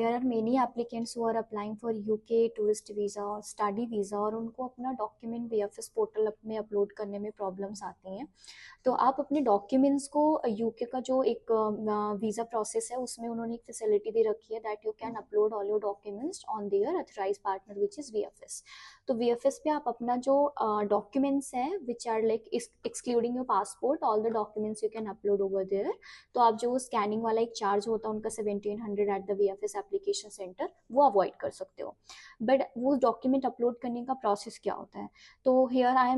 There are many applicants who are applying for UK tourist visa और study visa, और उनको अपना document VFS portal में upload करने में प्रॉब्लम्स आती हैं। तो आप अपने डॉक्यूमेंट्स को यूके का जो एक वीज़ा प्रोसेस है उसमें उन्होंने एक फैसिलिटी दे रखी है that you can upload all your documents on their authorize partner which is VFS. तो वीएफएस पे आप अपना जो डॉक्यूमेंट्स हैं which are like excluding your passport, all the documents you can upload over there. तो आप जो स्कैनिंग वाला एक चार्ज होता है उनका 1700 at the VFS application centre, वो अवॉइड कर सकते हो। बट वो डॉक्यूमेंट अपलोड करने का प्रोसेस क्या होता है, तो here I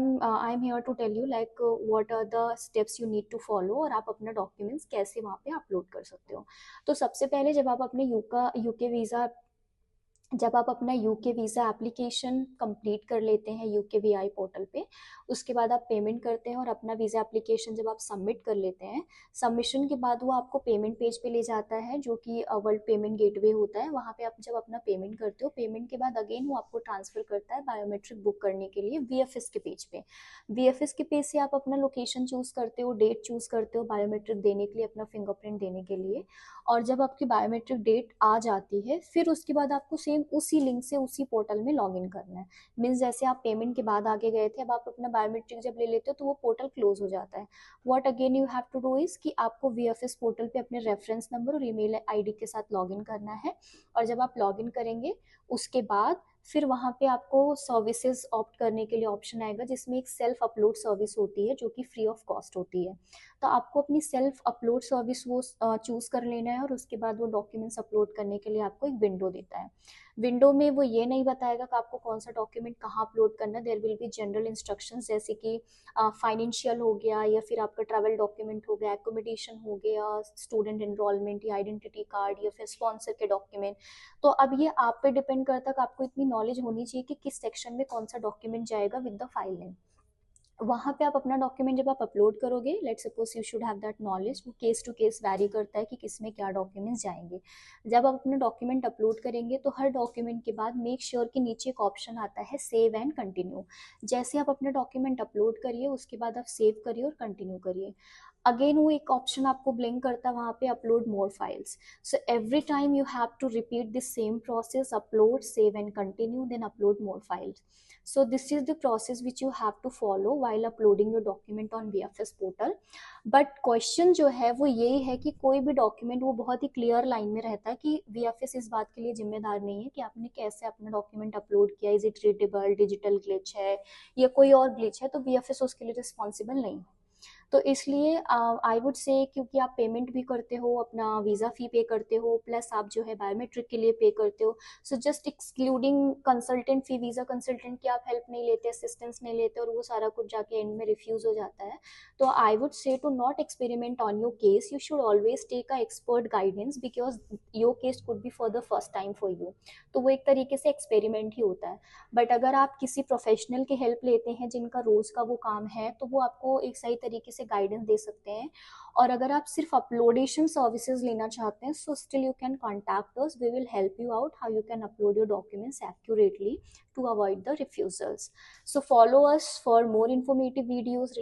am here to tell you like what are the steps you need to follow, और आप अपना डॉक्यूमेंट्स कैसे वहाँ पे अपलोड कर सकते हो। तो सबसे पहले जब आप अपने यूके वीज़ा जब आप अपना यूके वीज़ा एप्लीकेशन कंप्लीट कर लेते हैं यूके वीआई पोर्टल पे, उसके बाद आप पेमेंट करते हैं और अपना वीज़ा एप्लीकेशन जब आप सबमिट कर लेते हैं, सबमिशन के बाद वो आपको पेमेंट पेज पे ले जाता है जो कि वर्ल्ड पेमेंट गेटवे होता है। वहाँ पे आप जब अपना पेमेंट करते हो, पेमेंट के बाद अगेन वो आपको ट्रांसफ़र करता है बायोमेट्रिक बुक करने के लिए वीएफएस के पेज पे। वीएफएस के पेज से आप अपना लोकेशन चूज़ करते हो, डेट चूज़ करते हो बायोमेट्रिक देने के लिए, अपना फिंगरप्रिंट देने के लिए। और जब आपकी बायोमेट्रिक डेट आ जाती है, फिर उसके बाद आपको सेम उसी लिंक से उसी पोर्टल में लॉगिन करना है। मीन्स जैसे आप पेमेंट के बाद आगे गए थे, अब आप अपना बायोमेट्रिक जब ले लेते हो तो वो पोर्टल क्लोज हो जाता है। What again you have to do is कि आपको वीएफएस पोर्टल पे अपने रेफरेंस नंबर और ईमेल आईडी के साथ लॉगिन करना है। और जब आप लॉगिन करेंगे उसके बाद फिर वहाँ पे आपको सर्विसेज ऑप्ट करने के लिए ऑप्शन आएगा जिसमें एक सेल्फ अपलोड सर्विस होती है जो कि फ्री ऑफ कॉस्ट होती है। तो आपको अपनी सेल्फ अपलोड सर्विस वो चूज़ कर लेना है, और उसके बाद वो डॉक्यूमेंट्स अपलोड करने के लिए आपको एक विंडो देता है। विंडो में वो ये नहीं बताएगा कि आपको कौन सा डॉक्यूमेंट कहाँ अपलोड करना है। There will be general instructions जैसे कि फाइनेंशियल हो गया, या फिर आपका ट्रैवल डॉक्यूमेंट हो गया, एकोमोडेशन हो गया, स्टूडेंट एनरोलमेंट या आइडेंटिटी कार्ड, या फिर स्पॉन्सर के डॉक्यूमेंट। तो अब ये आप पे डिपेंड करता है कि आपको इतनी नॉलेज होनी चाहिए कि किस सेक्शन में कौन सा डॉक्यूमेंट जाएगा विद द फाइल नेम। वहाँ पे आप अपना डॉक्यूमेंट जब आप अपलोड करोगे, let suppose you should have that knowledge, वो केस टू केस वैरी करता है कि किस में क्या डॉक्यूमेंट्स जाएंगे। जब आप अपना डॉक्यूमेंट अपलोड करेंगे तो हर डॉक्यूमेंट के बाद मेक श्योर कि नीचे एक ऑप्शन आता है सेव एंड कंटिन्यू। जैसे आप अपना डॉक्यूमेंट अपलोड करिए उसके बाद आप सेव करिए और कंटिन्यू करिए। अगेन वो एक ऑप्शन आपको ब्लिंक करता है वहाँ पे upload more files. So every time you have to repeat this same process, upload, save and continue, then upload more files. So this is the process which you have to follow while uploading your document on VFS portal. But question जो है वो यही है कि कोई भी document वो बहुत ही क्लियर लाइन में रहता है कि VFS इस बात के लिए जिम्मेदार नहीं है कि आपने कैसे अपना डॉक्यूमेंट अपलोड किया, is it readable, digital glitch है या कोई और ग्लिच है, तो VFS उसके लिए रिस्पॉन्सिबल नहीं। तो इसलिए आई वुड से क्योंकि आप पेमेंट भी करते हो, अपना वीज़ा फ़ी पे करते हो, प्लस आप जो है बायोमेट्रिक के लिए पे करते हो, सो जस्ट एक्सक्लूडिंग कंसल्टेंट फ़ी, वीज़ा कंसल्टेंट की आप हेल्प नहीं लेते, असिस्टेंस नहीं लेते, और वो सारा कुछ जाके एंड में रिफ्यूज़ हो जाता है। तो I would say to not experiment on your case, you should always take a expert guidance because your case could be for the first time for you. तो वो एक तरीके से एक्सपेरिमेंट ही होता है। बट अगर आप किसी प्रोफेशनल की हेल्प लेते हैं जिनका रोज़ का वो काम है, तो वो आपको एक सही तरीके से गाइडेंस दे सकते हैं। और अगर आप सिर्फ अपलोडेशन सर्विसेज लेना चाहते हैं, so still you can contact us, we will help you out how you can upload your documents accurately to avoid the refusals. So follow us for more informative videos